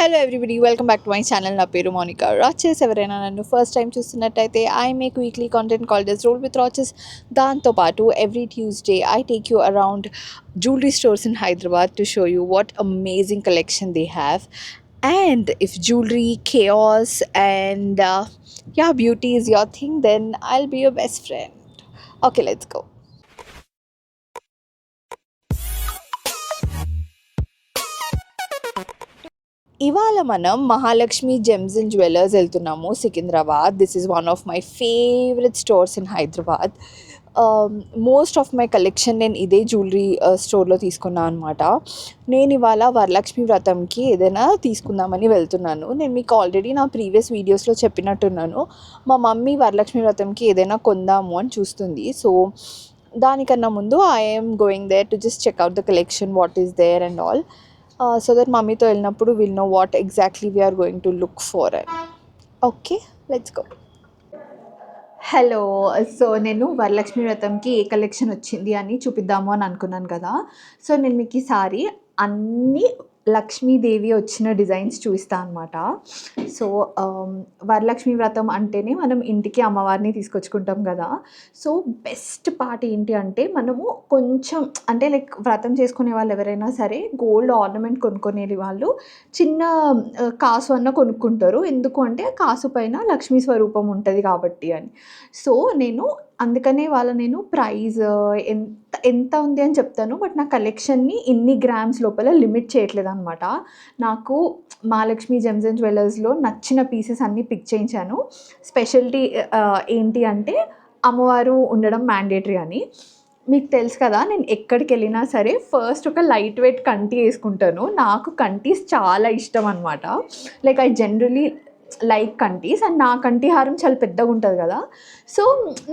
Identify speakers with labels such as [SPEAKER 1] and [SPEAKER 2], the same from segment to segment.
[SPEAKER 1] Hello everybody, welcome back to my channel. నా పేరు మోనికా రాచెస్. ఎవరైనా నన్ను ఫస్ట్ టైం చూస్తున్నట్టయితే I make weekly content called S roll with రాచెస్. దాంతోపాటు every Tuesday I take you around jewelry stores in Hyderabad to show you what amazing collection they have. And if jewelry, chaos, and yeah, beauty is your thing, then I'll be your best friend. Okay, let's go. ఇవాళ మనం Mahalakshmi gems and jewellers వెళ్తున్నాము, Secunderabad. This is one of my favourite stores in Hyderabad. Most of my collection నేను ఇదే jewellery స్టోర్లో తీసుకున్నాను అనమాట. నేను ఇవాళ వరలక్ష్మి వ్రతంకి ఏదైనా తీసుకుందామని వెళ్తున్నాను. నేను మీకు ఆల్రెడీ నా ప్రీవియస్ వీడియోస్లో చెప్పినట్టున్నాను, మా మమ్మీ వరలక్ష్మి వ్రతంకి ఏదైనా కొందాము అని చూస్తుంది. సో దానికన్నా ముందు I'm going there to just check out the collection, what is there and all. So that మమ్మీతో వెళ్ళినప్పుడు will know what exactly we're going to look for. Okay, let's go. Hello. So నేను వరలక్ష్మి వ్రతంకి ఏ collection వచ్చింది అని చూపిద్దాము అని అనుకున్నాను కదా. సో నేను మీకు ఈసారి అన్ని లక్ష్మీదేవి వచ్చిన డిజైన్స్ చూపిస్తాను అనమాట. సో వరలక్ష్మి వ్రతం అంటేనే మనం ఇంటికి అమ్మవారిని తీసుకొచ్చుకుంటాం కదా. సో బెస్ట్ పార్ట్ ఏంటి అంటే, మనము కొంచెం అంటే లైక్ వ్రతం చేసుకునే వాళ్ళు ఎవరైనా సరే గోల్డ్ ఆర్నమెంట్ కొనుక్కునే వాళ్ళు చిన్న కాసు అన్న కొనుక్కుంటారు. ఎందుకు అంటే కాసు పైన లక్ష్మీ స్వరూపం ఉంటుంది కాబట్టి అని. సో అందుకనే నేను ప్రైజ్ ఎంత ఎంత ఉంది అని చెప్తాను, బట్ నా కలెక్షన్ని ఇన్ని గ్రామ్స్ లోపల లిమిట్ చేయట్లేదు అనమాట. నాకు మహాలక్ష్మి జెమ్స్ అండ్ జ్యువెలర్స్లో నచ్చిన పీసెస్ అన్నీ పిక్ చేయించాను. స్పెషాలిటీ ఏంటి అంటే అమ్మవారు ఉండడం మ్యాండేటరీ అని. మీకు తెలుసు కదా, నేను ఎక్కడికి వెళ్ళినా సరే ఫస్ట్ ఒక లైట్ వెయిట్ కంటి వేసుకుంటాను. నాకు కంటీస్ చాలా ఇష్టం అనమాట. లైక్ ఐ జనరలీ లైక్ కంటీస్, అండ్ నా కంటి హారం చాలా పెద్దగా ఉంటుంది కదా. సో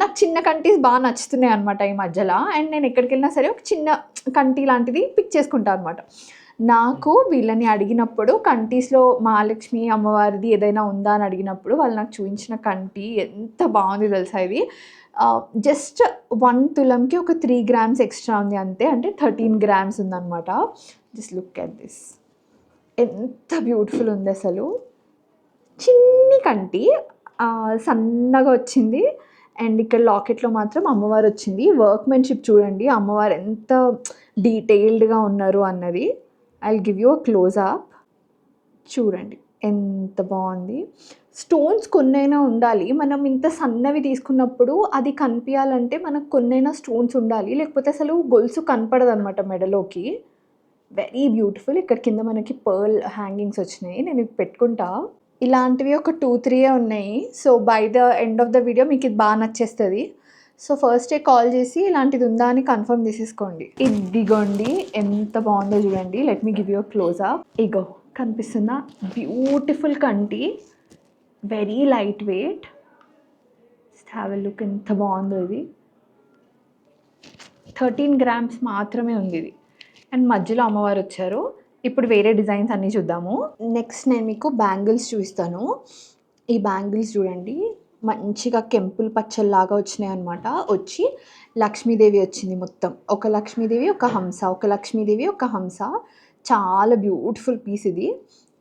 [SPEAKER 1] నాకు చిన్న కంటీస్ బాగా నచ్చుతున్నాయి అనమాట ఈ మధ్యలో. అండ్ నేను ఎక్కడికి వెళ్ళినా సరే ఒక చిన్న కంటి లాంటిది పిక్ చేసుకుంటాను అనమాట. నాకు వీళ్ళని అడిగినప్పుడు కంటీస్లో మహాలక్ష్మి అమ్మవారిది ఏదైనా ఉందా అని అడిగినప్పుడు వాళ్ళు నాకు చూపించిన కంటి ఎంత బాగుంది తెలుసా. ఇది జస్ట్ 1 తులంకి ఒక 3 గ్రామ్స్ ఎక్స్ట్రా ఉంది అంతే, అంటే 13 గ్రామ్స్ ఉందన్నమాట. జస్ట్ లుక్ అట్ దిస్, ఎంత బ్యూటిఫుల్ ఉంది అసలు. చిన్ని కంటి సన్నగా వచ్చింది. అండ్ ఇక్కడ లాకెట్లో మాత్రం అమ్మవారు వచ్చింది. వర్క్మెన్షిప్ చూడండి, అమ్మవారు ఎంత డీటెయిల్డ్గా ఉన్నారు అన్నది. I will give you a close up. చూడండి ఎంత బాగుంది. స్టోన్స్ కొన్నైనా ఉండాలి. మనం ఇంత సన్నవి తీసుకున్నప్పుడు అది కనిపించాలంటే మనకు కొన్నైనా స్టోన్స్ ఉండాలి, లేకపోతే అసలు గొలుసు కనపడదు అనమాట మెడలోకి. Very beautiful. ఇక్కడ కింద మనకి పర్ల్ హ్యాంగింగ్స్ వచ్చినాయి. నేను ఇది పెట్టుకుంటా. ఇలాంటివి ఒక 2-3 ఉన్నాయి. So by the end of the video మీకు ఇది బాగా నచ్చేస్తుంది. సో ఫస్టే కాల్ చేసి ఇలాంటిది ఉందా అని కన్ఫర్మ్ చేసేసుకోండి. ఇదిగోండి ఎంత బాగుందో చూడండి. Let me give you closeup. ఇగో కనిపిస్తుందా, బ్యూటిఫుల్ కంటి, very light weight. Have a look ఎంత బాగుందో ఇది. 13 గ్రామ్స్ మాత్రమే ఉంది ఇది. అండ్ మధ్యలో అమ్మవారు వచ్చారు. ఇప్పుడు వేరే డిజైన్స్ అన్నీ చూద్దాము. నెక్స్ట్ నేను మీకు బ్యాంగిల్స్ చూపిస్తాను. ఈ బ్యాంగిల్స్ చూడండి, మంచిగా కెంపుల్ పచ్చల్లాగా వచ్చినాయి అనమాట. వచ్చి లక్ష్మీదేవి వచ్చింది మొత్తం. ఒక లక్ష్మీదేవి ఒక హంస, ఒక లక్ష్మీదేవి ఒక హంస. చాలా బ్యూటిఫుల్ పీస్ ఇది.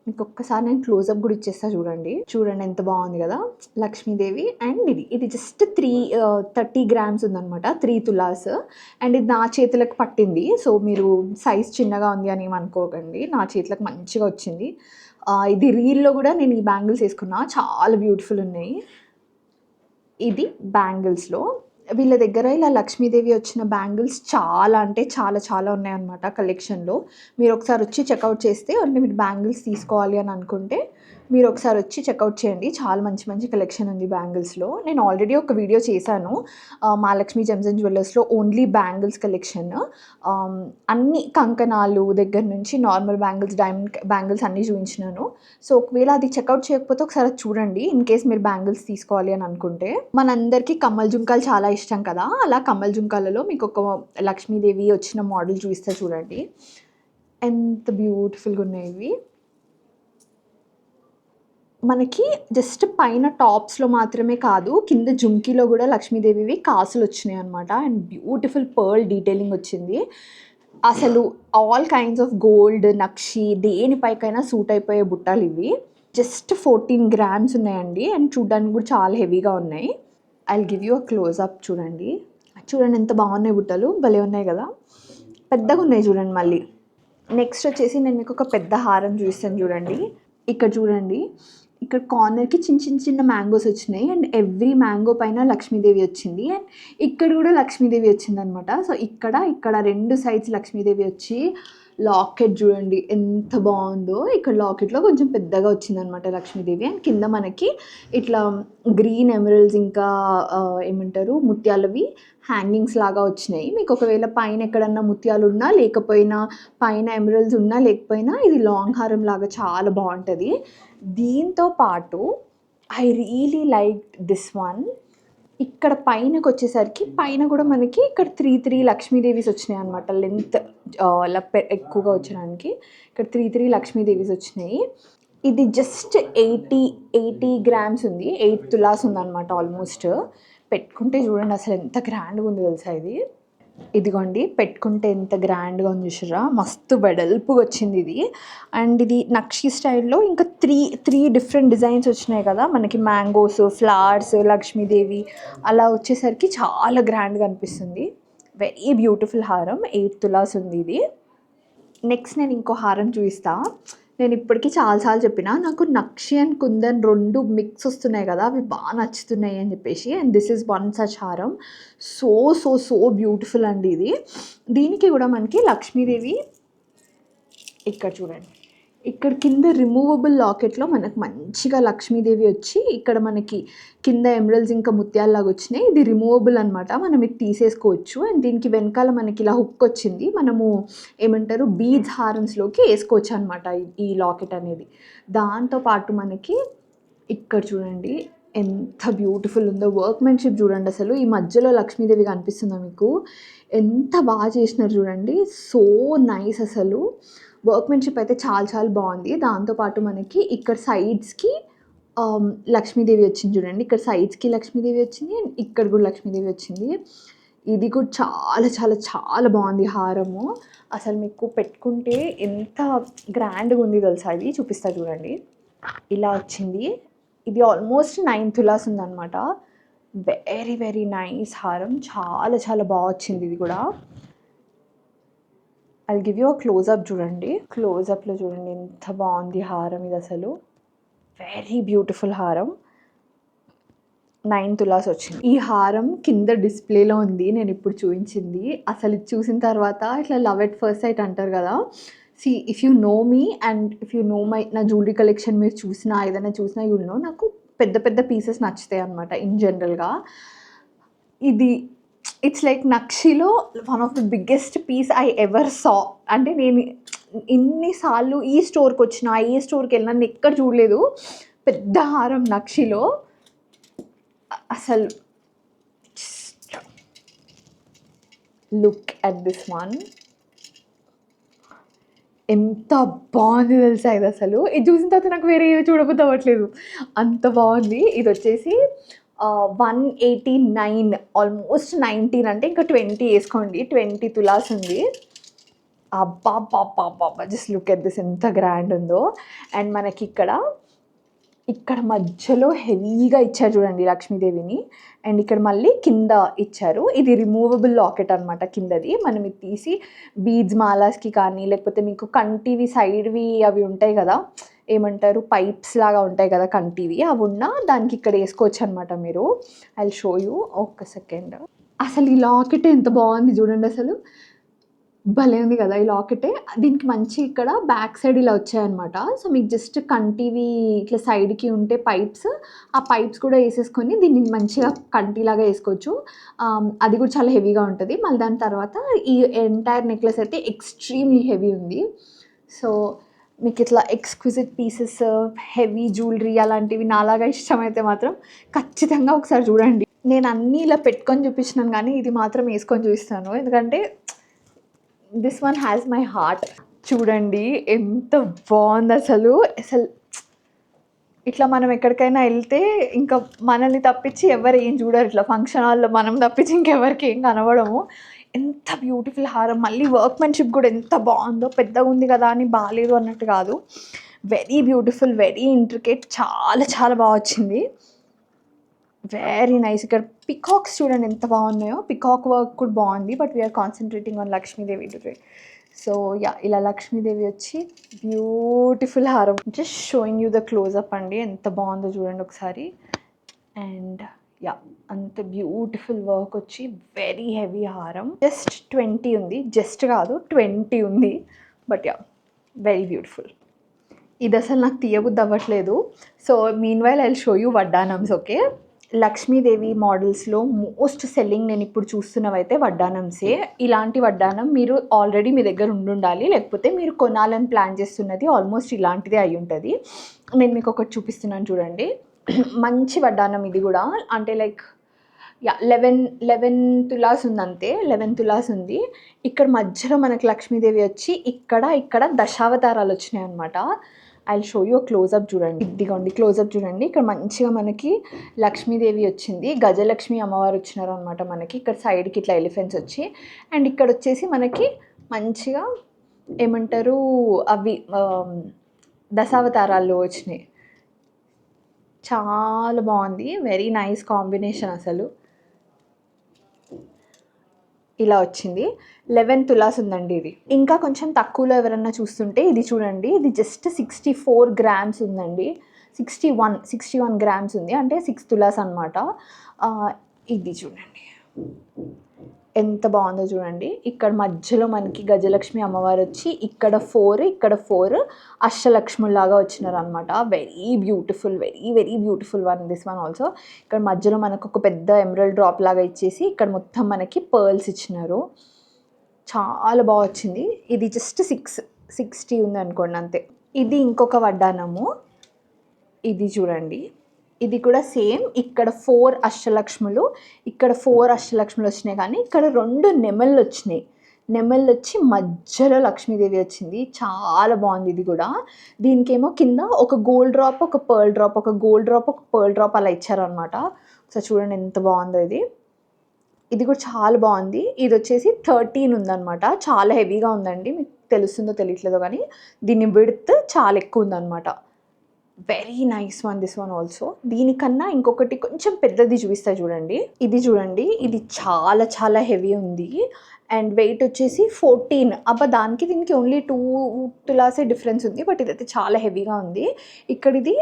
[SPEAKER 1] మీకు ఒక్కసారి నేను క్లోజప్ కూడా ఇచ్చేస్తా. చూడండి ఎంత బాగుంది కదా లక్ష్మీదేవి. అండ్ ఇది జస్ట్ 30 గ్రామ్స్ ఉందనమాట, 3 తులాస్. అండ్ ఇది నా చేతులకు పట్టింది. సో మీరు సైజ్ చిన్నగా ఉంది అని ఏమనుకోకండి, నా చేతులకు మంచిగా వచ్చింది. ఇది రీల్లో కూడా నేను ఈ బ్యాంగిల్స్ వేసుకున్నా, చాలా బ్యూటిఫుల్ ఉన్నాయి. ఇది బ్యాంగిల్స్లో వీళ్ళ దగ్గర ఇలా లక్ష్మీదేవి వచ్చిన బ్యాంగిల్స్ చాలా అంటే చాలా చాలా ఉన్నాయన్నమాట కలెక్షన్లో. మీరు ఒకసారి వచ్చి చెక్అవుట్ చేస్తే, అంటే మీరు బ్యాంగిల్స్ తీసుకోవాలి అని అనుకుంటే మీరు ఒకసారి వచ్చి చెక్అవుట్ చేయండి. చాలా మంచి మంచి కలెక్షన్ ఉంది బ్యాంగిల్స్లో. నేను ఆల్రెడీ ఒక వీడియో చేశాను మహాలక్ష్మి జెమ్స్ అండ్ జ్యువెలర్స్లో ఓన్లీ బ్యాంగిల్స్ కలెక్షన్. అన్ని కంకణాలు దగ్గర నుంచి నార్మల్ బ్యాంగిల్స్, డైమండ్ బ్యాంగిల్స్ అన్నీ చూపించినాను. సో ఒకవేళ అది చెక్అవుట్ చేయకపోతే ఒకసారి చూడండి, ఇన్ కేస్ మీరు బ్యాంగిల్స్ తీసుకోవాలి అని అనుకుంటే. మనందరికీ కమ్మల్ జుంకాలు చాలా ఇష్టం కదా, అలా కమ్మల్ జుంకాలలో మీకు ఒక లక్ష్మీదేవి వచ్చిన మోడల్ చూపిస్తే చూడండి ఎంత బ్యూటిఫుల్గా ఉన్నాయి ఇవి. మనకి జస్ట్ పైన టాప్స్లో మాత్రమే కాదు, కింద జుంకీలో కూడా లక్ష్మీదేవివి కాసులు వచ్చినాయి అనమాట. అండ్ బ్యూటిఫుల్ పర్ల్ డీటెయిలింగ్ వచ్చింది. అసలు ఆల్ కైండ్స్ ఆఫ్ గోల్డ్, నక్షి దేనిపైకైనా సూట్ అయిపోయే బుట్టలు ఇవి. జస్ట్ 14 grams ఉన్నాయండి అండ్ చూడ్డానికి కూడా చాలా హెవీగా ఉన్నాయి. I will give you a close up చూడండి. చూడండి ఎంత బాగున్నాయి బుట్టలు, భలే ఉన్నాయి కదా, పెద్దగా ఉన్నాయి చూడండి. మళ్ళీ నెక్స్ట్ వచ్చేసి నేను మీకు ఒక పెద్ద హారం చూపిస్తాను చూడండి. ఇక్కడ చూడండి, ఇక్కడ కార్నర్కి చిన్న చిన్న చిన్న మ్యాంగోస్ వచ్చినాయి అండ్ ఎవ్రీ మ్యాంగో పైన లక్ష్మీదేవి వచ్చింది అండ్ ఇక్కడ కూడా లక్ష్మీదేవి వచ్చింది అనమాట. సో ఇక్కడ 2 సైడ్స్ లక్ష్మీదేవి వచ్చి లాకెట్ చూడండి ఎంత బాగుందో. ఇక్కడ లాకెట్లో కొంచెం పెద్దగా వచ్చిందనమాట లక్ష్మీదేవి అండ్ కింద మనకి ఇట్లా గ్రీన్ ఎమరల్డ్స్ ఇంకా ఏమంటారు ముత్యాలవి హ్యాంగింగ్స్ లాగా వచ్చినాయి. మీకు ఒకవేళ పైన ఎక్కడన్నా ముత్యాలు ఉన్నా లేకపోయినా, పైన ఎమరల్డ్స్ ఉన్నా లేకపోయినా ఇది లాంగ్ హారం లాగా చాలా బాగుంటుంది. దీంతో పాటు I really like this one. ఇక్కడ పైనకి వచ్చేసరికి పైన కూడా మనకి ఇక్కడ 3 లక్ష్మీదేవీస్ వచ్చినాయి అనమాట. లెంత్ ఎక్కువగా వచ్చడానికి ఇక్కడ 3 లక్ష్మీదేవీస్ వచ్చినాయి. ఇది జస్ట్ 80 grams ఉంది, 8 తులాస్ ఉందన్నమాట ఆల్మోస్ట్. పెట్టుకుంటే చూడండి అసలు ఎంత గ్రాండ్గా ఉంది తెలుసా ఇది. ఇదిగోండి పెట్టుకుంటే ఎంత గ్రాండ్గా ఉంది చూసారా, మస్తు వెడల్పుగా వచ్చింది ఇది. అండ్ ఇది నక్షి స్టైల్లో ఇంకా త్రీ డిఫరెంట్ డిజైన్స్ వచ్చినాయి కదా మనకి, మ్యాంగోస్, ఫ్లవర్స్, లక్ష్మీదేవి అలా వచ్చేసరికి చాలా గ్రాండ్గా అనిపిస్తుంది. వెరీ బ్యూటిఫుల్ హారం, 8 తులాస్ ఉంది ఇది. నెక్స్ట్ నేను ఇంకో హారం చూపిస్తా. నేను ఇప్పటికీ చాలాసార్లు చెప్పిన నాకు నక్షి అండ్ కుందన్ 2 మిక్స్ వస్తున్నాయి కదా, అవి బాగా నచ్చుతున్నాయి అని చెప్పేసి. And this is one such హారం. సో సో సో బ్యూటిఫుల్ అండి ఇది. దీనికి కూడా మనకి లక్ష్మీదేవి ఇక్కడ చూడండి, ఇక్కడ కింద రిమూవబుల్ లాకెట్లో మనకు మంచిగా లక్ష్మీదేవి వచ్చి ఇక్కడ మనకి కింద ఎమరల్డ్స్ ఇంకా ముత్యాల్లాగా వచ్చినాయి. ఇది రిమూవబుల్ అనమాట, మనం ఇది తీసేసుకోవచ్చు. అండ్ దీనికి వెనకాల మనకి ఇలా హుక్ వచ్చింది, మనము ఏమంటారు బీడ్స్ హారమ్స్లోకి వేసుకోవచ్చు అనమాట ఈ లాకెట్ అనేది. దాంతోపాటు మనకి ఇక్కడ చూడండి ఎంత బ్యూటిఫుల్ ఉందో, వర్క్మెన్షిప్ చూడండి అసలు. ఈ మధ్యలో లక్ష్మీదేవి కనిపిస్తుందా మీకు, ఎంత బాగా చేసినారు చూడండి, సో నైస్ అసలు. వర్క్మెన్షిప్ అయితే చాలా బాగుంది. దాంతోపాటు మనకి ఇక్కడ సైడ్స్కి లక్ష్మీదేవి వచ్చింది చూడండి, ఇక్కడ సైడ్స్కి లక్ష్మీదేవి వచ్చింది అండ్ ఇక్కడ కూడా లక్ష్మీదేవి వచ్చింది. ఇది కూడా చాలా బాగుంది హారము. అసలు మీకు పెట్టుకుంటే ఎంత గ్రాండ్గా ఉంది తెలుసా. ఇది చూపిస్తా చూడండి, ఇలా వచ్చింది. ఇది ఆల్మోస్ట్ 9 తులాస్ ఉందన్నమాట. వెరీ నైస్ హారం, చాలా బాగా వచ్చింది ఇది కూడా. ఐల్ గివ్ యూ క్లోజ్అప్ చూడండి. క్లోజ్అప్లో చూడండి ఎంత బాగుంది హారం ఇది అసలు. వెరీ బ్యూటిఫుల్ హారం, 9 తులాస్ వచ్చింది. ఈ హారం కింద డిస్ప్లేలో ఉంది, నేను ఇప్పుడు చూపించింది. అసలు ఇది చూసిన తర్వాత ఇట్లా లవ్ ఎట్ ఫస్ట్ సైట్ అంటారు కదా. See if you know me and if you know నా జ్యువెలరీ కలెక్షన్ మీరు చూసినా ఏదైనా చూసినా యూ నో నాకు పెద్ద పీసెస్ నచ్చుతాయి అనమాట ఇన్ జనరల్గా. ఇది ఇట్స్ లైక్ నక్షిలో one of the biggest piece I ever saw. అంటే నేను ఇన్నిసార్లు ఈ స్టోర్కి వచ్చిన ఏ స్టోర్కి వెళ్ళినా నేను ఎక్కడ చూడలేదు పెద్ద హారం నక్షిలో. అసలు లుక్ అట్ దిస్ వన్, ఎంత బాగుంది తెలుసా ఇది అసలు. ఇది చూసిన తర్వాత నాకు వేరే ఏవి చూడబుద్ధి అవ్వట్లేదు, అంత బాగుంది. ఇది వచ్చేసి 189, ఆల్మోస్ట్ 19 అంటే ఇంకా 20 వేసుకోండి, 20 తులాస్ ఉంది. అబ్బా జస్ట్ లుక్ ఎట్ దిస్ ఎంత గ్రాండ్ ఉందో. అండ్ మనకి ఇక్కడ మధ్యలో హెవీగా ఇచ్చారు చూడండి లక్ష్మీదేవిని, అండ్ ఇక్కడ మళ్ళీ కింద ఇచ్చారు. ఇది రిమూవబుల్ లాకెట్ అనమాట కిందది. మనం ఇది తీసి బీడ్స్ మాలాస్కి కానీ లేకపోతే మీకు కంటివి సైడ్వి అవి ఉంటాయి కదా, ఏమంటారు పైప్స్ లాగా ఉంటాయి కదా కంటివి, అవి ఉన్నా దానికి ఇక్కడ వేసుకోవచ్చు అనమాట మీరు. ఐ విల్ షో యూ ఒక్క సెకండ్. అసలు ఈ లాకెట్ ఎంత బాగుంది చూడండి అసలు, భలే ఉంది కదా ఈ లాకెటే. దీనికి మంచి ఇక్కడ బ్యాక్ సైడ్ ఇలా వచ్చాయన్నమాట. సో మీకు జస్ట్ కంటివి ఇట్లా సైడ్కి ఉంటే పైప్స్, ఆ పైప్స్ కూడా వేసేసుకొని దీన్ని మంచిగా కంటిలాగా వేసుకోవచ్చు. అది కూడా చాలా హెవీగా ఉంటుంది. మళ్ళీ దాని తర్వాత ఈ ఎంటైర్ నెక్లెస్ అయితే ఎక్స్ట్రీమ్లీ హెవీ ఉంది. సో మీకు ఇట్లా ఎక్స్క్విజిట్ పీసెస్, హెవీ జ్యువెలరీ అలాంటివి నాలాగా ఇష్టమైతే మాత్రం ఖచ్చితంగా ఒకసారి చూడండి. నేను అన్నీ ఇలా పెట్టుకొని చూపించినాను కానీ ఇది మాత్రం వేసుకొని చూపిస్తాను, ఎందుకంటే this one has my heart. చూడండి ఎంత బాగుంది అసలు. ఇట్లా మనం ఎక్కడికైనా వెళ్తే ఇంకా మనల్ని తప్పించి ఎవరు ఏం చూడరు, ఇట్లా ఫంక్షన్ హాల్లో మనం తప్పించి ఇంకెవరికి ఏం కనబడము. ఎంత బ్యూటిఫుల్ హారం, మళ్ళీ వర్క్మెన్షిప్ కూడా ఎంత బాగుందో, పెద్దగా ఉంది కదా అని బాగాలేదు అన్నట్టు కాదు, వెరీ బ్యూటిఫుల్, వెరీ ఇంట్రికేట్, చాలా చాలా బాగా వచ్చింది, వెరీ నైస్. ఇక్కడ పికాక్స్ చూడండి ఎంత బాగున్నాయో, పికాక్ వర్క్ కూడా బాగుంది, but we're concentrating on Lakshmidevi today. So yeah, ఇలా లక్ష్మీదేవి వచ్చి బ్యూటిఫుల్ హారం, just showing you the close up అండి, ఎంత బాగుందో చూడండి ఒకసారి. అండ్ యా, అంత బ్యూటిఫుల్ వర్క్ వచ్చి వెరీ హెవీ హారం, జస్ట్ 20 ఉంది, జస్ట్ కాదు 20 ఉంది, బట్ యా వెరీ బ్యూటిఫుల్. ఇది అసలు నాకు తీయబుద్ధి అవ్వట్లేదు. So mean while I will show you వడ్డానమ్స్. ఓకే, లక్ష్మీదేవి మోడల్స్లో మోస్ట్ సెల్లింగ్ నేను ఇప్పుడు చూస్తున్నవైతే వడ్డానమ్సే. ఇలాంటి వడ్డానం మీరు ఆల్రెడీ మీ దగ్గర ఉండాలి, లేకపోతే మీరు కొనాలని ప్లాన్ చేస్తున్నది ఆల్మోస్ట్ ఇలాంటిదే అయి ఉంటుంది. నేను మీకు ఒకటి చూపిస్తున్నాను చూడండి, మంచి వడ్డానం ఇది కూడా, అంటే లైక్ యా 11 తులాస్ ఉంది, అంతే 11 తులాస్ ఉంది. ఇక్కడ మధ్యలో మనకి లక్ష్మీదేవి వచ్చి ఇక్కడ దశావతారాలు వచ్చినాయి అనమాట. I will show you close up చూడండి, ఇదిగోండి క్లోజప్ చూడండి, ఇక్కడ మంచిగా మనకి లక్ష్మీదేవి వచ్చింది, గజలక్ష్మి అమ్మవారు వచ్చినారు అనమాట మనకి. ఇక్కడ సైడ్కి ఇట్లా ఎలిఫెంట్స్ వచ్చి, అండ్ ఇక్కడ వచ్చేసి మనకి మంచిగా ఏమంటారు అవి దశావతారాలు వచ్చినాయి. చాలా బాగుంది, వెరీ నైస్ కాంబినేషన్ అసలు. ఇలా వచ్చింది, 11 తులాస్ ఉందండి ఇది. ఇంకా కొంచెం తక్కువలో ఎవరన్నా చూస్తుంటే ఇది చూడండి, ఇది జస్ట్ 64 గ్రామ్స్ ఉందండి, 61 గ్రామ్స్ ఉంది, అంటే 6 తులాస్ అనమాట. ఇది చూడండి ఎంత బాగుందో చూడండి. ఇక్కడ మధ్యలో మనకి గజలక్ష్మి అమ్మవారు వచ్చి ఇక్కడ 4 అష్టలక్ష్ముల్లాగా వచ్చినారు అనమాట. Very beautiful, very very beautiful one, this one also. ఇక్కడ మధ్యలో మనకు ఒక పెద్ద ఎమరల్డ్ డ్రాప్ లాగా ఇచ్చేసి ఇక్కడ మొత్తం మనకి పర్ల్స్ ఇచ్చినారు, చాలా బాగా వచ్చింది. ఇది జస్ట్ 60 ఉంది అనుకోండి అంతే. ఇది ఇంకొక వడ్డానము, ఇది చూడండి, ఇది కూడా సేమ్. ఇక్కడ 4 అష్టలక్ష్ములు, ఇక్కడ 4 అష్టలక్ష్ములు వచ్చినాయి, కానీ ఇక్కడ 2 నెమళ్ళు వచ్చినాయి. నెమళ్ళు వచ్చి మధ్యలో లక్ష్మీదేవి వచ్చింది, చాలా బాగుంది ఇది కూడా. దీనికేమో కింద ఒక గోల్డ్ డ్రాప్, ఒక పర్ల్ డ్రాప్, ఒక గోల్డ్ డ్రాప్, ఒక పర్ల్ డ్రాప్ అలా ఇచ్చారనమాట. సో చూడండి ఎంత బాగుందో ఇది. ఇది కూడా చాలా బాగుంది. ఇది వచ్చేసి 13 ఉందన్నమాట, చాలా హెవీగా ఉందండి, మీకు తెలుస్తుందో తెలియట్లేదో కానీ దీని విడ్త్ చాలా ఎక్కువ ఉందన్నమాట. Very nice one, this one also. దీనికన్నా ఇంకొకటి కొంచెం పెద్దది చూపిస్తా చూడండి, ఇది చూడండి, ఇది చాలా చాలా హెవీ ఉంది, అండ్ వెయిట్ వచ్చేసి 14. దానికి దీనికి ఓన్లీ 2 తులాసే డిఫరెన్స్ ఉంది, బట్ ఇదైతే చాలా హెవీగా ఉంది. ఇక్కడ ఇది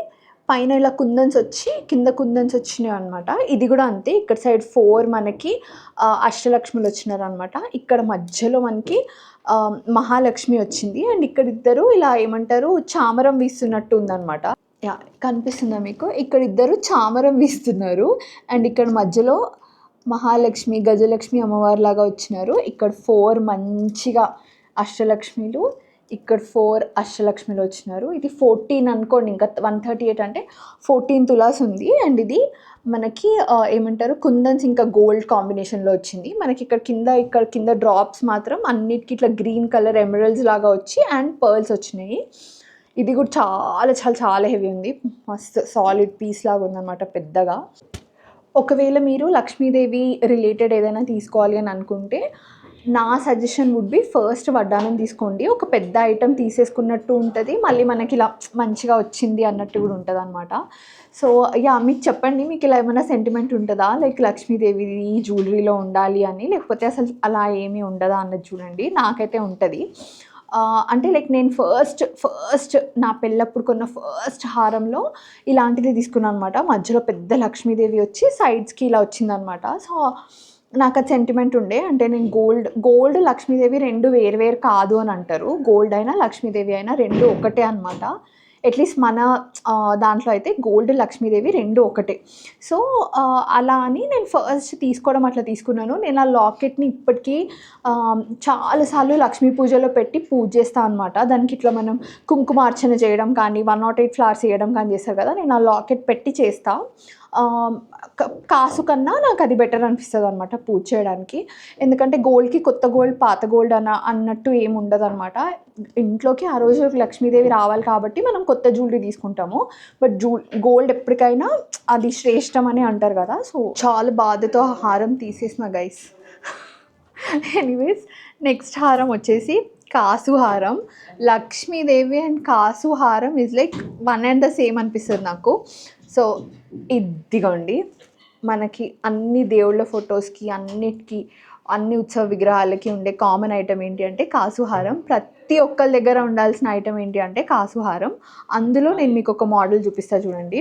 [SPEAKER 1] పైన ఇలా కుందన్స్ వచ్చి కింద కుందన్స్ వచ్చినాయి అనమాట. ఇది కూడా అంతే, ఇక్కడ సైడ్ 4 మనకి అష్టలక్ష్ములు వచ్చినారనమాట. ఇక్కడ మధ్యలో మనకి మహాలక్ష్మి వచ్చింది, అండ్ ఇక్కడ ఇద్దరు ఇలా ఏమంటారు చామరం వీస్తున్నట్టు ఉందన్నమాట. యా, కనిపిస్తుందా మీకు? ఇక్కడ ఇద్దరు చామరం వీస్తున్నారు, అండ్ ఇక్కడ మధ్యలో మహాలక్ష్మి గజలక్ష్మి అమ్మవారి లాగా వచ్చినారు. ఇక్కడ 4 మంచిగా అష్టలక్ష్మిలు, ఇక్కడ 4 అష్టలక్ష్మిలు వచ్చినారు. ఇది 14 అనుకోండి, ఇంకా 138 అంటే 14 తులాస్ ఉంది. అండ్ ఇది మనకి ఏమంటారు కుందన్స్ ఇంకా గోల్డ్ కాంబినేషన్లో వచ్చింది. మనకి ఇక్కడ కింద డ్రాప్స్ మాత్రం అన్నిటికీ ఇట్లా గ్రీన్ కలర్ ఎమరల్డ్స్ లాగా వచ్చి అండ్ పర్ల్స్ వచ్చినాయి. ఇది కూడా చాలా చాలా చాలా హెవీ ఉంది, మస్తు సాలిడ్ పీస్ లాగా ఉందన్నమాట పెద్దగా. ఒకవేళ మీరు లక్ష్మీదేవి రిలేటెడ్ ఏదైనా తీసుకోవాలి అని అనుకుంటే నా సజెషన్ వుడ్ బి ఫస్ట్ వడ్డానం తీసుకోండి, ఒక పెద్ద ఐటెం తీసేసుకున్నట్టు ఉంటుంది, మళ్ళీ మనకి ఇలా మంచిగా వచ్చింది అన్నట్టు కూడా ఉంటుంది అనమాట. సో యా, మీకు చెప్పండి, మీకు ఇలా ఏమైనా సెంటిమెంట్ ఉంటుందా లైక్ లక్ష్మీదేవి జ్యువెలరీలో ఉండాలి అని, లేకపోతే అసలు అలా ఏమీ ఉండదా అన్నది చూడండి. నాకైతే ఉంటుంది. అంటే లైక్ నేను ఫస్ట్ నా పెళ్ళప్పుడు కొన్న ఫస్ట్ హారంలో ఇలాంటిది తీసుకున్నాను అనమాట. మధ్యలో పెద్ద లక్ష్మీదేవి వచ్చి సైడ్స్కి ఇలా వచ్చిందనమాట. సో నాకు అది సెంటిమెంట్ ఉండే, అంటే నేను గోల్డ్ లక్ష్మీదేవి 2 వేరు కాదు అని అంటారు, గోల్డ్ అయినా లక్ష్మీదేవి అయినా 2 ఒకటే అనమాట. అట్లీస్ట్ మన దాంట్లో అయితే గోల్డ్ లక్ష్మీదేవి 2 ఒకటే. సో అలా అని నేను ఫస్ట్ తీసుకోవడం అట్లా తీసుకున్నాను. నేను ఆ లాకెట్ని ఇప్పటికీ చాలాసార్లు లక్ష్మీ పూజలో పెట్టి పూజ చేస్తాను అనమాట. దానికి ఇట్లా మనం కుంకుమార్చన చేయడం కానీ 108 ఫ్లవర్స్ వేయడం కానీ చేస్తారు కదా, నేను ఆ లాకెట్ పెట్టి చేస్తాను. కాసు కన్నా నాకు అది బెటర్ అనిపిస్తుంది అనమాట పూజ చేయడానికి. ఎందుకంటే గోల్డ్కి కొత్త గోల్డ్ పాత గోల్డ్ అన్నట్టు ఏమి ఉండదు అనమాట. ఇంట్లోకి ఆ రోజు లక్ష్మీదేవి రావాలి కాబట్టి మనం కొత్త జ్యువెలరీ తీసుకుంటాము, బట్ గోల్డ్ ఎప్పటికైనా అది శ్రేష్టం అని అంటారు కదా. సో చాలా బాధతో హారం తీసేసిన గైస్. ఎనీవేస్ నెక్స్ట్ హారం వచ్చేసి కాసు హారం. లక్ష్మీదేవి అండ్ కాసు హారం is like one and the same అనిపిస్తుంది నాకు. సో ఇదిగోండి, మనకి అన్ని దేవుళ్ళ ఫొటోస్కి అన్నిటికీ అన్ని ఉత్సవ విగ్రహాలకి ఉండే కామన్ ఐటమ్ ఏంటి అంటే కాసుహారం. ప్రతి ఒక్కరి దగ్గర ఉండాల్సిన ఐటమ్ ఏంటి అంటే కాసుహారం. అందులో నేను మీకు ఒక మోడల్ చూపిస్తా చూడండి.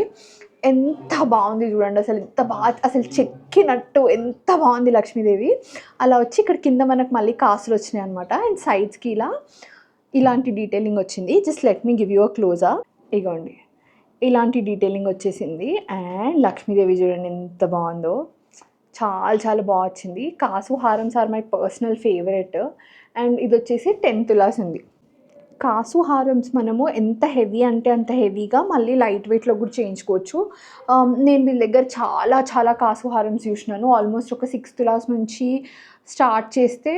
[SPEAKER 1] ఎంత బాగుంది చూడండి, అసలు ఎంత బాగా, అసలు చెక్కినట్టు ఎంత బాగుంది లక్ష్మీదేవి. అలా వచ్చి ఇక్కడ కింద మనకు మళ్ళీ కాసులు వచ్చినాయి అనమాట. అండ్ సైడ్స్కి ఇలాంటి డీటెయిలింగ్ వచ్చింది. Just let me give you a క్లోజా. ఇగోండి, ఇలాంటి డీటెయిలింగ్ వచ్చేసింది. అండ్ లక్ష్మీదేవి చూడండి ఎంత బాగుందో, చాలా చాలా బాగా వచ్చింది. కాసు హారమ్స్ are my personal favourite. And ఇది వచ్చేసి 10 తులాస్ ఉంది. కాసు హారమ్స్ మనము ఎంత హెవీ అంటే అంత హెవీగా మళ్ళీ లైట్ వెయిట్లో కూడా చేయించుకోవచ్చు. నేను వీళ్ళ దగ్గర చాలా చాలా కాసు హారమ్స్ చూసినాను. ఆల్మోస్ట్ ఒక 6 తులాస్ నుంచి స్టార్ట్ చేస్తే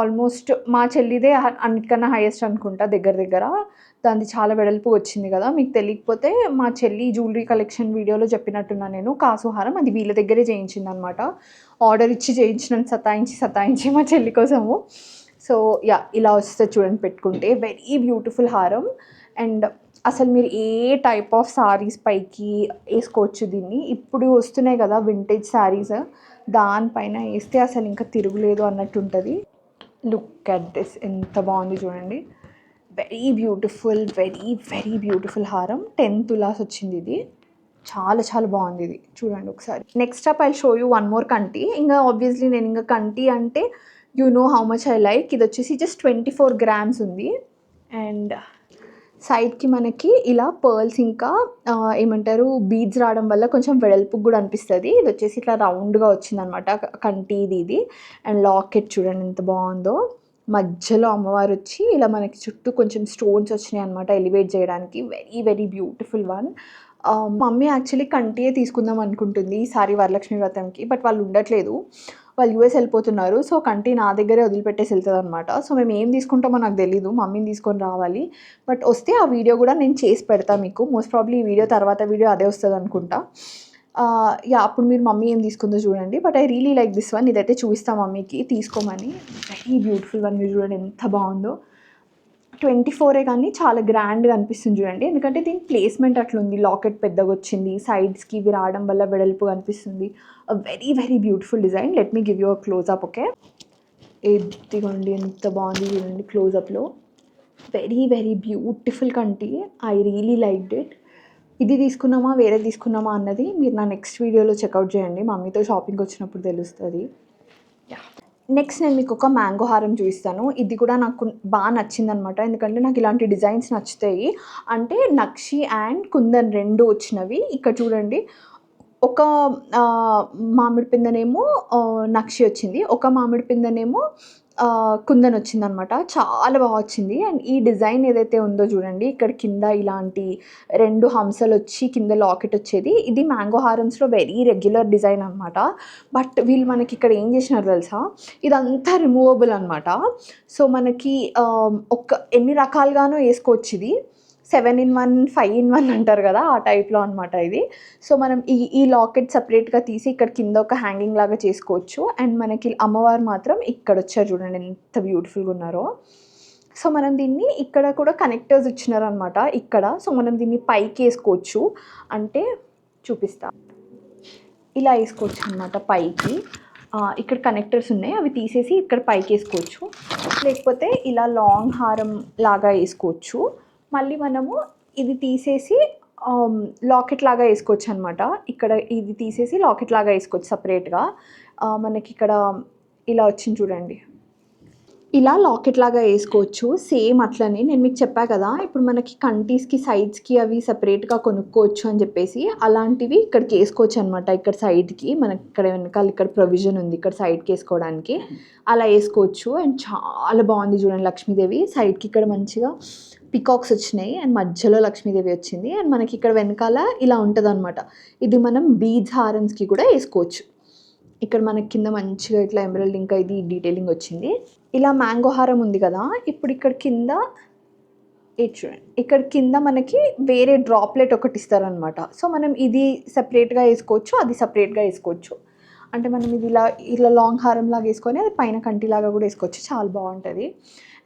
[SPEAKER 1] ఆల్మోస్ట్ మా చెల్లిదే అన్నిటికన్నా హైయెస్ట్ అనుకుంటా దగ్గర. దాన్ని చాలా వెడల్పు వచ్చింది కదా, మీకు తెలియకపోతే మా చెల్లి జ్యువెలరీ కలెక్షన్ వీడియోలో చెప్పినట్టున్నా నేను. కాసుహారం అది వీళ్ళ దగ్గరే చేయించింది అనమాట. ఆర్డర్ ఇచ్చి చేయించినాను, సతాయించి మా చెల్లి కోసము. సో యా, ఇలా వస్తే చూడండి పెట్టుకుంటే వెరీ బ్యూటిఫుల్ హారం. అండ్ అసలు మీరు ఏ టైప్ ఆఫ్ సారీస్ పైకి వేసుకోవచ్చు దీన్ని. ఇప్పుడు వస్తున్నాయి కదా వింటేజ్ శారీస్, దానిపైన వేస్తే అసలు ఇంకా తిరుగులేదు అన్నట్టు ఉంటుంది. లుక్ అట్ దిస్, ఎంత బాగుంది చూడండి. Very beautiful, very very beautiful హారం. 10 తులాస్ వచ్చింది ఇది. చాలా చాలా బాగుంది ఇది, చూడండి ఒకసారి. Next up I show you one more కంటి. ఇంకా ఆబ్వియస్లీ నేను ఇంకా కంటి అంటే you know how much I like. ఇది వచ్చేసి జస్ట్ 24 grams ఉంది. అండ్ సైడ్కి మనకి ఇలా పర్ల్స్ ఇంకా ఏమంటారు బీడ్స్ రావడం వల్ల కొంచెం వెడల్పు కూడా అనిపిస్తుంది. ఇది వచ్చేసి ఇట్లా రౌండ్గా వచ్చిందనమాట కంటి ఇది. అండ్ లాకెట్ చూడండి ఎంత బాగుందో. మధ్యలో అమ్మవారు వచ్చి ఇలా మనకి చుట్టూ కొంచెం స్టోన్స్ వచ్చినాయి అనమాట ఎలివేట్ చేయడానికి. Very very beautiful one. Mummy actually కంటియే తీసుకుందాం అనుకుంటుంది ఈసారి వరలక్ష్మి వ్రతంకి, బట్ వాళ్ళు ఉండట్లేదు, వాళ్ళు యూఎస్ వెళ్ళిపోతున్నారు. సో కంటి నా దగ్గరే వదిలిపెట్టేసి వెళ్తుంది అనమాట. సో మేము ఏం తీసుకుంటామో నాకు తెలీదు, మమ్మీని తీసుకొని రావాలి. బట్ వస్తే ఆ వీడియో కూడా నేను చేసి పెడతా మీకు. మోస్ట్ ప్రాబ్లీ ఈ వీడియో తర్వాత వీడియో అదే వస్తుంది అనుకుంటా. యా, అప్పుడు మీరు మమ్మీ ఏం తీసుకుందో చూడండి. But I really like this one. ఇదైతే చూపిస్తాం మమ్మీకి తీసుకోమని. Very beautiful one. మీరు చూడండి ఎంత బాగుందో. 24 కానీ చాలా గ్రాండ్గా అనిపిస్తుంది చూడండి, ఎందుకంటే దీని ప్లేస్మెంట్ అట్లుంది. లాకెట్ పెద్దగా వచ్చింది, సైడ్స్కి ఇవి రావడం వల్ల వెడల్పు అనిపిస్తుంది. Very very beautiful design. Let me give you a closeup. Okay, ఎదిగోండి ఎంత బాగుంది చూడండి క్లోజ్అప్లో. వెరీ వెరీ బ్యూటిఫుల్ కంటి. I really liked it. ఇది తీసుకున్నామా వేరే తీసుకున్నామా అన్నది మీరు నా నెక్స్ట్ వీడియోలో చెక్అవుట్ చేయండి, మమ్మీతో షాపింగ్కి వచ్చినప్పుడు తెలుస్తుంది. యా, నెక్స్ట్ నేను మీకు ఒక మ్యాంగో హారం చూపిస్తాను. ఇది కూడా నాకు బాగా నచ్చిందనమాట, ఎందుకంటే నాకు ఇలాంటి డిజైన్స్ నచ్చుతాయి. అంటే నక్షి అండ్ కుందన్ రెండు వచ్చినవి. ఇక్కడ చూడండి, ఒక మామిడి పిందనేమో నక్షి వచ్చింది, ఒక మామిడి పిందనేమో కుందన్ వచ్చిందనమాట. చాలా బాగా వచ్చింది. అండ్ ఈ డిజైన్ ఏదైతే ఉందో చూడండి, ఇక్కడ కింద ఇలాంటి 2 హంసలు వచ్చి కింద లాకెట్ వచ్చేది. ఇది మ్యాంగో హారమ్స్లో వెరీ రెగ్యులర్ డిజైన్ అనమాట. బట్ వీళ్ళు మనకి ఇక్కడ ఏం చేసినారు తెలుసా, ఇదంతా రిమూవబుల్ అనమాట. సో మనకి ఎన్ని రకాలుగానో వేసుకోవచ్చు. ఇది 7-in-1 5-in-1 అంటారు కదా, ఆ టైప్లో అనమాట ఇది. సో మనం ఈ లాకెట్ సపరేట్గా తీసి ఇక్కడ కింద ఒక హ్యాంగింగ్ లాగా చేసుకోవచ్చు. అండ్ మనకి అమ్మవారు మాత్రం ఇక్కడ వచ్చారు చూడండి ఎంత బ్యూటిఫుల్గా ఉన్నారో. సో మనం దీన్ని ఇక్కడ కూడా కనెక్టర్స్ ఇచ్చినారనమాట ఇక్కడ. సో మనం దీన్ని పైకి వేసుకోవచ్చు, అంటే చూపిస్తా, ఇలా వేసుకోవచ్చు అనమాట పైకి. ఇక్కడ కనెక్టర్స్ ఉన్నాయి, అవి తీసేసి ఇక్కడ పైకి వేసుకోవచ్చు. లేకపోతే ఇలా లాంగ్ హారం లాగా వేసుకోవచ్చు. మళ్ళీ మనము ఇది తీసేసి లాకెట్ లాగా వేసుకోవచ్చు అనమాట. ఇక్కడ ఇది తీసేసి లాకెట్ లాగా వేసుకోవచ్చు సపరేట్గా. మనకి ఇక్కడ ఇలా వచ్చింది చూడండి, ఇలా లాకెట్ లాగా వేసుకోవచ్చు. సేమ్ అట్లనే నేను మీకు చెప్పా కదా, ఇప్పుడు మనకి కంటీస్కి సైడ్స్కి అవి సపరేట్గా కొనుక్కోవచ్చు అని చెప్పేసి, అలాంటివి ఇక్కడికి వేసుకోవచ్చు అనమాట. ఇక్కడ సైడ్కి మనకి ఇక్కడ వెనకాల ఇక్కడ ప్రొవిజన్ ఉంది ఇక్కడ సైడ్కి వేసుకోవడానికి, అలా వేసుకోవచ్చు. అండ్ చాలా బాగుంది చూడండి లక్ష్మీదేవి. సైడ్కి ఇక్కడ మంచిగా పికాక్స్ వచ్చినాయి అండ్ మధ్యలో లక్ష్మీదేవి వచ్చింది. అండ్ మనకి ఇక్కడ వెనకాల ఇలా ఉంటుంది అనమాట. ఇది మనం బీడ్స్ హారమ్స్కి కూడా వేసుకోవచ్చు. ఇక్కడ మనకి కింద మంచిగా ఇట్లా ఎమరల్డ్ ఇంకా ఇది డీటెయిలింగ్ వచ్చింది. ఇలా మ్యాంగో హారం ఉంది కదా, ఇప్పుడు ఇక్కడ కింద చూడండి, ఇక్కడ కింద మనకి వేరే డ్రాప్లెట్ ఒకటి ఇస్తారనమాట. సో మనం ఇది సపరేట్గా వేసుకోవచ్చు, అది సపరేట్గా వేసుకోవచ్చు. అంటే మనం ఇది ఇలా ఇలా లాంగ్ హారం లాగా వేసుకొని అది పైన కంటిలాగా కూడా వేసుకోవచ్చు, చాలా బాగుంటుంది.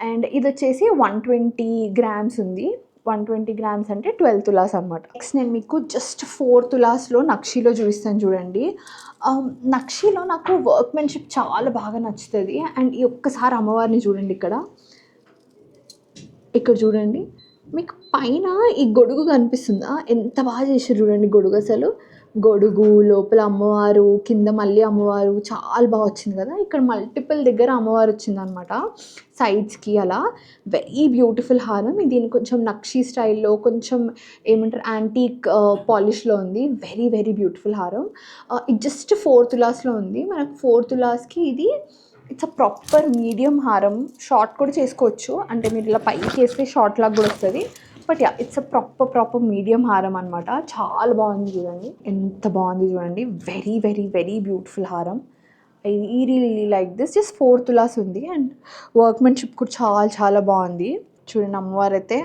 [SPEAKER 1] అండ్ ఇది వచ్చేసి 120 గ్రామ్స్ ఉంది. 120 గ్రామ్స్ అంటే 12 తులాస్ అనమాట. నెక్స్ట్ నేను మీకు జస్ట్ 4 తులాస్లో నక్షీలో చూపిస్తాను చూడండి. నక్షీలో నాకు వర్క్మెన్షిప్ చాలా బాగా నచ్చుతుంది. అండ్ ఈ ఒక్కసారి అమ్మవారిని చూడండి, ఇక్కడ చూడండి, మీకు పైన ఈ గొడుగు కనిపిస్తుందా, ఎంత బాగా చేశారు చూడండి గొడుగు. అసలు గొడుగు లోపల అమ్మవారు, కింద మళ్ళీ అమ్మవారు, చాలా బాగా వచ్చింది కదా. ఇక్కడ మల్టిపుల్ దగ్గర అమ్మవారు వచ్చిందనమాట, సైడ్స్కి అలా. వెరీ బ్యూటిఫుల్ హారం. దీని కొంచెం నక్షీ స్టైల్లో, కొంచెం ఏమంటారు యాంటీక్ పాలిష్లో ఉంది. వెరీ వెరీ బ్యూటిఫుల్ హారం. ఇది జస్ట్ 4 తులాస్లో ఉంది. మనకు 4 తులాస్కి ఇది ఇట్స్ అ ప్రాపర్ మీడియం హారం. షార్ట్ కూడా చేసుకోవచ్చు, అంటే మీరు ఇలా పైకి వేస్తే షార్ట్ లాగా కూడా వస్తుంది. But yeah, it's a proper medium హారం అనమాట. చాలా బాగుంది చూడండి, ఎంత బాగుంది చూడండి. వెరీ వెరీ వెరీ బ్యూటిఫుల్ హారం. I really like this. Just 4 తులాస్ ఉంది. అండ్ వర్క్మెన్షిప్ కూడా చాలా చాలా బాగుంది. చూడండి అమ్మవారు అయితే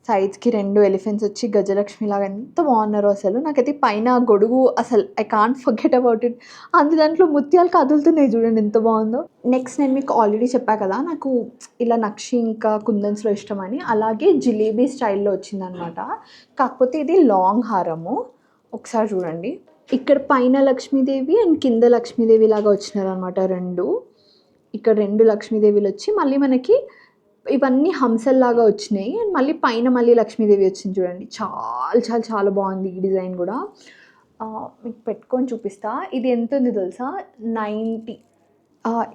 [SPEAKER 1] సైడ్స్కి 2 ఎలిఫెంట్స్ వచ్చి గజలక్ష్మి లాగా ఎంత బాగున్నారో అసలు. నాకైతే పైన గొడుగు అసలు I can't forget about it. దాంట్లో ముత్యాలు కదులుతున్నాయి చూడండి, ఎంత బాగుందో. నెక్స్ట్ నేను మీకు ఆల్రెడీ చెప్పా కదా నాకు ఇలా నక్షి ఇంకా కుందన్స్లో ఇష్టమని. అలాగే జిలేబీ స్టైల్లో వచ్చిందనమాట. కాకపోతే ఇది లాంగ్ హారము. ఒకసారి చూడండి, ఇక్కడ పైన లక్ష్మీదేవి అండ్ కింద లక్ష్మీదేవి లాగా వచ్చినారనమాట 2. ఇక్కడ 2 లక్ష్మీదేవిలు వచ్చి మళ్ళీ మనకి ఇవన్నీ హంసల్లాగా వచ్చినాయి. అండ్ మళ్ళీ పైన మళ్ళీ లక్ష్మీదేవి వచ్చింది చూడండి. చాలా చాలా చాలా బాగుంది ఈ డిజైన్ కూడా. మీకు పెట్టుకొని చూపిస్తా. ఇది ఎంత ఉంది తెలుసా, 90.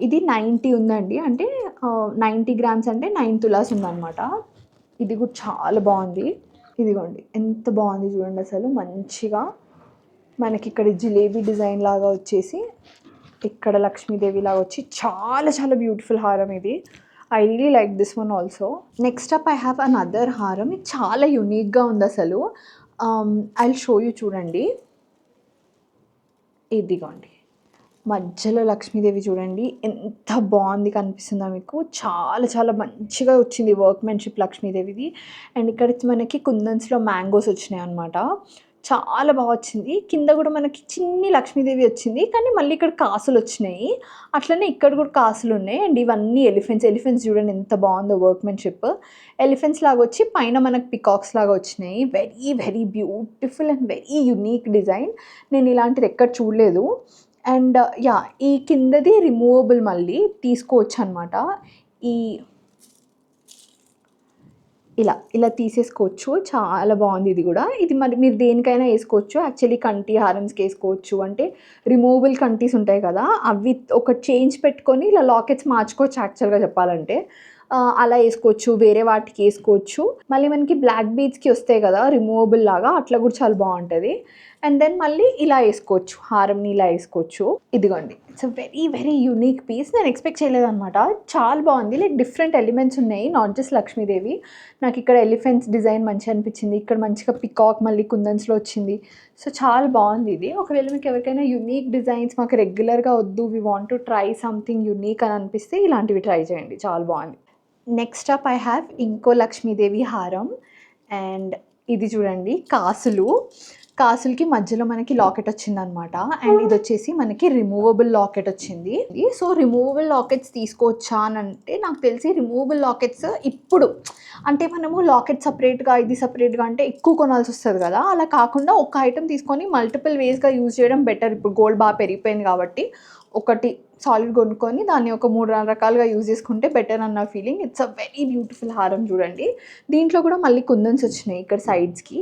[SPEAKER 1] ఇది 90 ఉందండి. అంటే 90 గ్రామ్స్ అంటే 9 తులాస్ ఉందన్నమాట. ఇది కూడా చాలా బాగుంది. ఇదిగోండి ఎంత బాగుంది చూడండి అసలు. మంచిగా మనకి ఇక్కడ జిలేబీ డిజైన్ లాగా వచ్చేసి ఇక్కడ లక్ష్మీదేవి లాగా వచ్చి చాలా చాలా బ్యూటిఫుల్ హారం ఇది. I really like this one also. Next up I have another హారం. ఇది చాలా యూనిక్గా ఉంది అసలు. ఐ విల్ షో యూ చూడండి. ఇదిగోండి మధ్యలో లక్ష్మీదేవి చూడండి, ఎంత బాగుంది కనిపిస్తుందా మీకు. చాలా చాలా మంచిగా వచ్చింది వర్క్మెన్షిప్ లక్ష్మీదేవిది. అండ్ ఇక్కడ మనకి కుందన్స్లో మ్యాంగోస్ వచ్చినాయి అనమాట. చాలా బాగా వచ్చింది. కింద కూడా మనకి చిన్ని లక్ష్మీదేవి వచ్చింది, కానీ మళ్ళీ ఇక్కడ కాసులు వచ్చినాయి. అట్లనే ఇక్కడ కూడా కాసులు ఉన్నాయి. అండ్ ఇవన్నీ ఎలిఫెంట్స్ చూడండి ఎంత బాగుందో వర్క్మెన్షిప్. ఎలిఫెంట్స్ లాగా వచ్చి పైన మనకు పికాక్స్ లాగా వచ్చినాయి. Very very beautiful and very unique design. నేను ఇలాంటిది ఎక్కడ చూడలేదు. అండ్ యా, ఈ కిందది రిమూవబుల్, మళ్ళీ తీసుకోవచ్చు అనమాట. ఇలా తీసేసుకోవచ్చు. చాలా బాగుంది ఇది కూడా. ఇది మరి మీరు దేనికైనా వేసుకోవచ్చు. యాక్చువల్లీ కంటి హారమ్స్కి వేసుకోవచ్చు. అంటే రిమూవబుల్ కంటీస్ ఉంటాయి కదా, అవి ఒక చేంజ్ పెట్టుకొని ఇలా లాకెట్స్ మార్చుకోవచ్చు యాక్చువల్గా చెప్పాలంటే. అలా వేసుకోవచ్చు, వేరే వాటికి వేసుకోవచ్చు. మళ్ళీ మనకి బ్లాక్ బీడ్స్కి వస్తాయి కదా రిమూవబుల్ లాగా, అట్లా కూడా చాలా బాగుంటుంది. అండ్ దెన్ మళ్ళీ ఇలా వేసుకోవచ్చు, హారంని ఇలా వేసుకోవచ్చు. ఇదిగోండి, it's a very very unique piece. నేను ఎక్స్పెక్ట్ చేయలేదన్నమాట. చాలా బాగుంది. లైక్ డిఫరెంట్ ఎలిమెంట్స్ ఉన్నాయి, నాట్ జస్ట్ లక్ష్మీదేవి. నాకు ఇక్కడ ఎలిఫెంట్స్ డిజైన్ మంచిగా అనిపించింది. ఇక్కడ మంచిగా పికాక్ మళ్ళీ కుందన్స్లో వచ్చింది. సో చాలా బాగుంది ఇది. ఒకవేళ మీకు ఎవరికైనా యూనిక్ డిజైన్స్ మాకు రెగ్యులర్గా వద్దు, we want to try something unique అని అనిపిస్తే ఇలాంటివి ట్రై చేయండి, చాలా బాగుంది. నెక్స్ట్ అప్ ఐ హ్యావ్ ఇంకో లక్ష్మీదేవి హారం. అండ్ ఇది చూడండి, కాసులకి మధ్యలో మనకి లాకెట్ వచ్చిందనమాట. అండ్ ఇది వచ్చేసి మనకి రిమూవబుల్ లాకెట్ వచ్చింది. సో రిమూవబుల్ లాకెట్స్ తీసుకోవచ్చా అని అంటే, నాకు తెలిసి రిమూవబుల్ లాకెట్స్ ఇప్పుడు అంటే మనము లాకెట్ సపరేట్గా ఇది సపరేట్గా అంటే ఎక్కువ కొనాల్సి వస్తుంది కదా. అలా కాకుండా ఒక ఐటెం తీసుకొని మల్టిపుల్ వేస్గా యూజ్ చేయడం బెటర్. ఇప్పుడు గోల్డ్ బాగా పెరిగిపోయింది కాబట్టి ఒకటి సాలిడ్ కొనుక్కొని దాన్ని ఒక 3-4 రకాలుగా యూజ్ చేసుకుంటే బెటర్ అన్న feeling. It's a very beautiful హారం చూడండి. దీంట్లో కూడా మళ్ళీ కుందన్స్ వచ్చినాయి ఇక్కడ సైడ్స్కి.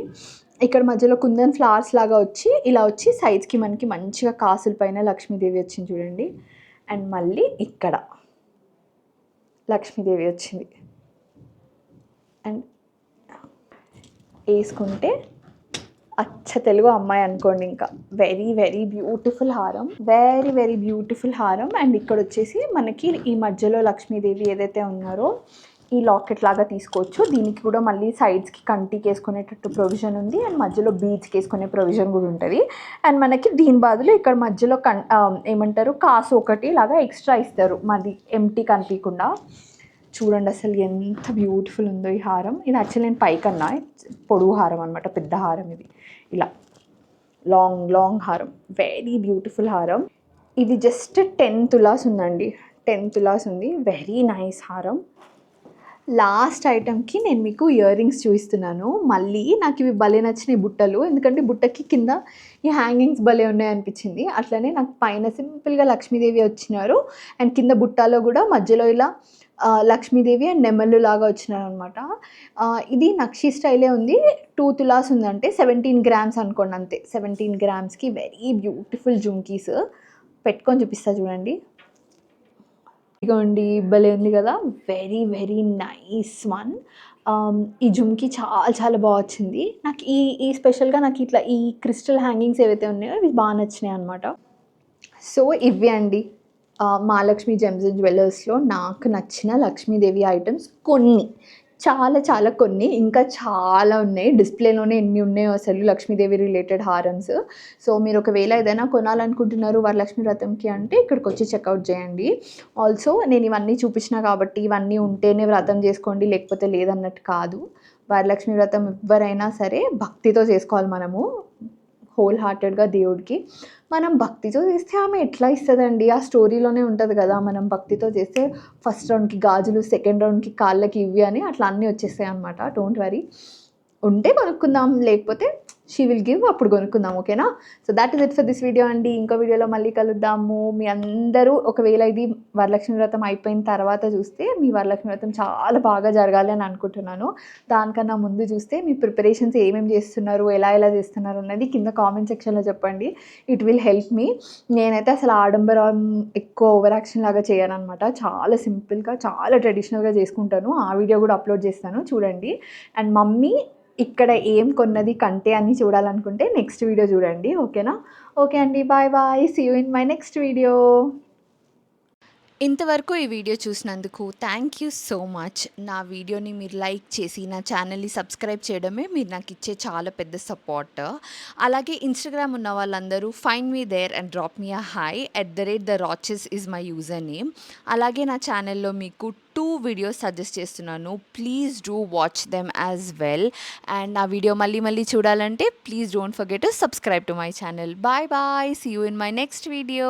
[SPEAKER 1] ఇక్కడ మధ్యలో కుందన్ ఫ్లవర్స్ లాగా వచ్చి ఇలా వచ్చి సైడ్స్కి మనకి మంచిగా కాసుల పైన లక్ష్మీదేవి వచ్చింది చూడండి. అండ్ మళ్ళీ ఇక్కడ లక్ష్మీదేవి వచ్చింది. అండ్ వేసుకుంటే అచ్చ తెలుగు అమ్మాయి అనుకోండి. ఇంకా వెరీ వెరీ బ్యూటిఫుల్ హారం, వెరీ వెరీ బ్యూటిఫుల్ హారం. అండ్ ఇక్కడ వచ్చేసి మనకి ఈ మధ్యలో లక్ష్మీదేవి ఏదైతే ఉన్నారో ఈ లాకెట్ లాగా తీసుకోవచ్చు. దీనికి కూడా మళ్ళీ సైడ్స్కి కంటికి వేసుకునేటట్టు ప్రొవిజన్ ఉంది. అండ్ మధ్యలో బీడ్స్కి వేసుకునే ప్రొవిజన్ కూడా ఉంటుంది. అండ్ మనకి దీని బదులు ఇక్కడ మధ్యలో ఏమంటారు కాసు ఒకటి లాగా ఎక్స్ట్రా ఇస్తారు, మాది ఎంటీ కనిపించకుండా. చూడండి అసలు ఎంత బ్యూటిఫుల్ ఉందో ఈ హారం. ఇది యాక్చువల్లీ నేను పైకన్నా పొడుగు హారం అనమాట, పెద్ద హారం ఇది. ఇలా లాంగ్ హారం, వెరీ బ్యూటిఫుల్ హారం. ఇది జస్ట్ 10 తులాస్ ఉందండి. 10 తులాస్ ఉంది. వెరీ నైస్ హారం. లాస్ట్ ఐటెంకి నేను మీకు ఇయర్ రింగ్స్ చూపిస్తున్నాను. మళ్ళీ నాకు ఇవి భలే నచ్చినాయి బుట్టలు. ఎందుకంటే బుట్టకి కింద ఈ హ్యాంగింగ్స్ భలే ఉన్నాయనిపించింది. అట్లనే నాకు పైన సింపుల్గా లక్ష్మీదేవి వచ్చినారు. అండ్ కింద బుట్టలో కూడా మధ్యలో ఇలా లక్ష్మీదేవి అండ్ నెమళ్ళు లాగా వచ్చినారనమాట. ఇది నక్షి స్టైలే ఉంది. 2 తులాస్ ఉందంటే 17 గ్రామ్స్ అనుకోండి అంతే. 17 గ్రామ్స్కి వెరీ బ్యూటిఫుల్ జుమ్కీస్. పెట్టుకొని చూపిస్తా చూడండి. ఇదిగోండి భలే ఉంది కదా! Very very nice one. ఈ జుమ్కీ చాలా చాలా బా వచ్చింది. నాకు ఈ ఈ స్పెషల్‌గా నాకు ఇట్లా ఈ క్రిస్టల్ హ్యాంగింగ్స్ ఏవైతే ఉన్నాయో ఇవి బా నచ్చినాయి అనమాట. సో ఇవే అండి మహాలక్ష్మి జెమ్స్ అండ్ జ్యువెలర్స్‌లో నాకు నచ్చిన లక్ష్మీదేవి ఐటెమ్స్ కొన్ని. చాలా చాలా కొన్ని. ఇంకా చాలా ఉన్నాయి. డిస్‌ప్లేలోనే ఎన్ని ఉన్నాయో అసలు లక్ష్మీదేవి రిలేటెడ్ హారమ్స్. సో మీరు ఒకవేళ ఏదైనా కొనాలనుకుంటున్నారు వరలక్ష్మి వ్రతంకి అంటే ఇక్కడికొచ్చి చెక్‌ఔట్ చేయండి. ఆల్సో నేను ఇవన్నీ చూపించిన కాబట్టి ఇవన్నీ ఉంటేనే వ్రతం చేసుకోండి లేకపోతే లేదన్నట్టు కాదు. వరలక్ష్మి వ్రతం ఎవ్వరైనా సరే భక్తితో చేసుకోవాలి మనము. హోల్ హార్టెడ్‌గా దేవుడికి. మనం భక్తితో చేస్తే ఆమె ఎట్లా ఇస్తదండి? ఆ స్టోరీలోనే ఉంటది కదా! మనం భక్తితో చేస్తే ఫస్ట్ రౌండ్‌కి గాజులు, సెకండ్ రౌండ్‌కి కాళ్ళకి ఇవి అని అట్లా అన్నీ వచ్చేస్తాయన్నమాట. Don't worry. ఉంటే కొనుక్కుందాం. లేకపోతే షీ విల్ గివ్ అప్పుడు కొనుక్కుందాం. ఓకేనా? So that is it for this video అండి. ఇంకో వీడియోలో మళ్ళీ కలుద్దాము. మీ అందరూ ఒకవేళ ఇది వరలక్ష్మి వ్రతం అయిపోయిన తర్వాత చూస్తే మీ వరలక్ష్మి వ్రతం చాలా బాగా జరగాలి అని అనుకుంటున్నాను. దానికన్నా ముందు చూస్తే మీ ప్రిపరేషన్స్ ఏమేమి చేస్తున్నారు, ఎలా ఎలా చేస్తున్నారు అన్నది కింద కామెంట్ సెక్షన్‌లో చెప్పండి. It will help me. నేనైతే అసలు ఆడంబరం ఎక్కువ ఓవర్ యాక్షన్ లాగా చేయననమాట. చాలా సింపుల్‌గా, చాలా ట్రెడిషనల్‌గా చేసుకుంటాను. ఆ వీడియో కూడా అప్లోడ్ చేస్తాను చూడండి. అండ్ మమ్మీ ఇక్కడ ఏం కొన్నది కంటే అని చూడాలనుకుంటే నెక్స్ట్ వీడియో చూడండి. ఓకేనా? ఓకే అండి. Bye bye. See you in my next video.
[SPEAKER 2] ఇంతవరకు ఈ వీడియో చూసినందుకు థ్యాంక్ యూ సో మచ్. నా వీడియోని మీరు లైక్ చేసి నా ఛానల్ని సబ్స్క్రైబ్ చేయడమే మీరు నాకు ఇచ్చే చాలా పెద్ద సపోర్ట్. అలాగే ఇన్స్టాగ్రామ్ ఉన్న వాళ్ళందరూ find me there and drop me a hi @theRoches is my user name. అలాగే నా ఛానల్లో మీకు 2 వీడియోస్ సజెస్ట్ చేస్తున్నాను. Please do watch them as well. And నా వీడియో మళ్ళీ మళ్ళీ చూడాలంటే please don't forget to subscribe to my channel. Bye bye. See you in my next video.